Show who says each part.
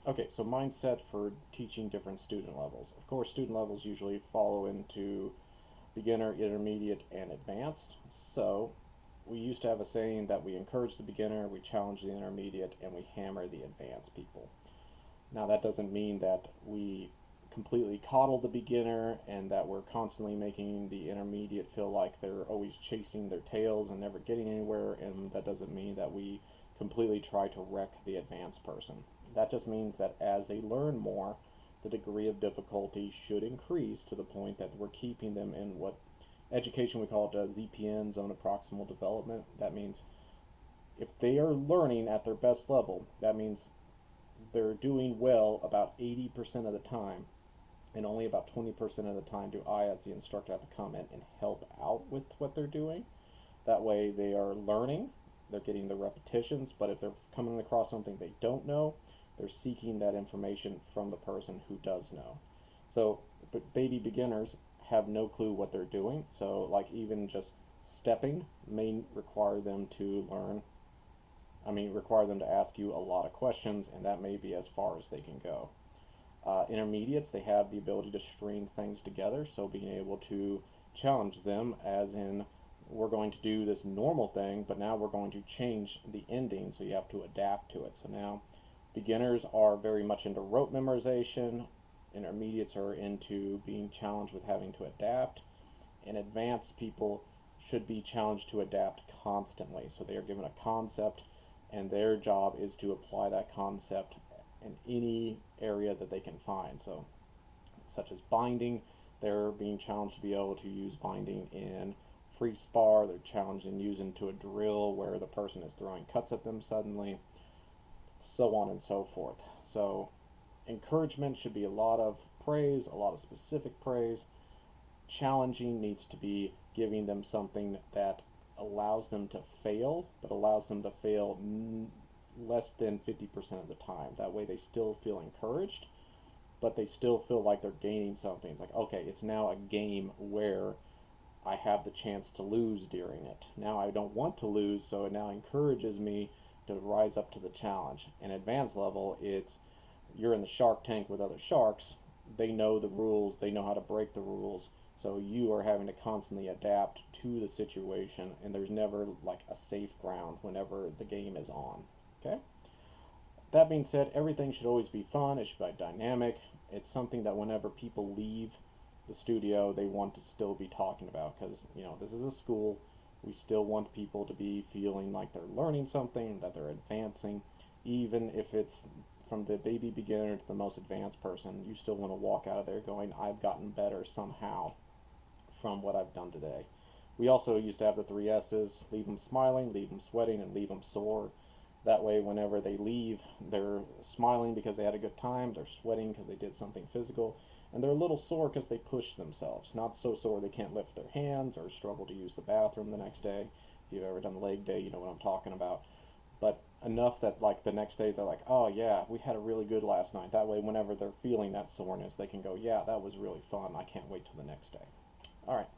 Speaker 1: Okay, so mindset for teaching different student levels. Of course, student levels usually follow into beginner, intermediate, and advanced. So we used to have a saying that we encourage the beginner, we challenge the intermediate, and we hammer the advanced people. Now, that doesn't mean that we completely coddle the beginner and that we're constantly making the intermediate feel like they're always chasing their tails and never getting anywhere, and that doesn't mean that we completely try to wreck the advanced person. That just means that as they learn more, the degree of difficulty should increase to the point that we're keeping them in what education we call it ZPN, zone of proximal development. That means if they are learning at their best level, that means they're doing well about 80% of the time, and only about 20% of the time do I, as the instructor, have to come in and help out with what they're doing. That way, they are learning, they're getting the repetitions, but if they're coming across something they don't know, they're seeking that information from the person who does know. So, but baby beginners have no clue what they're doing, so, like, even just stepping may require them to learn require them to ask you a lot of questions, and that may be as far as they can go. Intermediates, they have the ability to string things together, so being able to challenge them, as in, we're going to do this normal thing, but now we're going to change the ending, so you have to adapt to it. So now, beginners are very much into rote memorization, intermediates are into being challenged with having to adapt, and advanced people should be challenged to adapt constantly. So they are given a concept, and their job is to apply that concept in any area that they can find. So, such as binding, they're being challenged to be able to use binding in free spar. They're challenged in using to a drill where the person is throwing cuts at them suddenly, so on and so forth. So, encouragement should be a lot of praise, a lot of specific praise. Challenging needs to be giving them something that allows them to fail, but allows them to fail less than 50% of the time. That way they still feel encouraged, but they still feel like they're gaining something. It's like, okay, it's now a game where I have the chance to lose during it. Now I don't want to lose, so it now encourages me to rise up to the challenge. In advanced level, it's you're in the shark tank with other sharks. They know the rules, they know how to break the rules, so you are having to constantly adapt to the situation, and there's never like a safe ground whenever the game is on. Okay? That being said, everything should always be fun, it should be dynamic. It's something that whenever people leave the studio, they want to still be talking about because, this is a school. We still want people to be feeling like they're learning something, that they're advancing, even if it's from the baby beginner to the most advanced person. You still want to walk out of there going, I've gotten better somehow from what I've done today. We also used to have the three S's: leave them smiling, leave them sweating, and leave them sore. That way, whenever they leave, they're smiling because they had a good time, they're sweating because they did something physical, and they're a little sore because they pushed themselves. Not so sore they can't lift their hands or struggle to use the bathroom the next day. If you've ever done leg day, you know what I'm talking about. But enough that, like, the next day they're like, oh yeah, we had a really good last night. That way, whenever they're feeling that soreness, they can go, yeah, that was really fun. I can't wait till the next day. All right.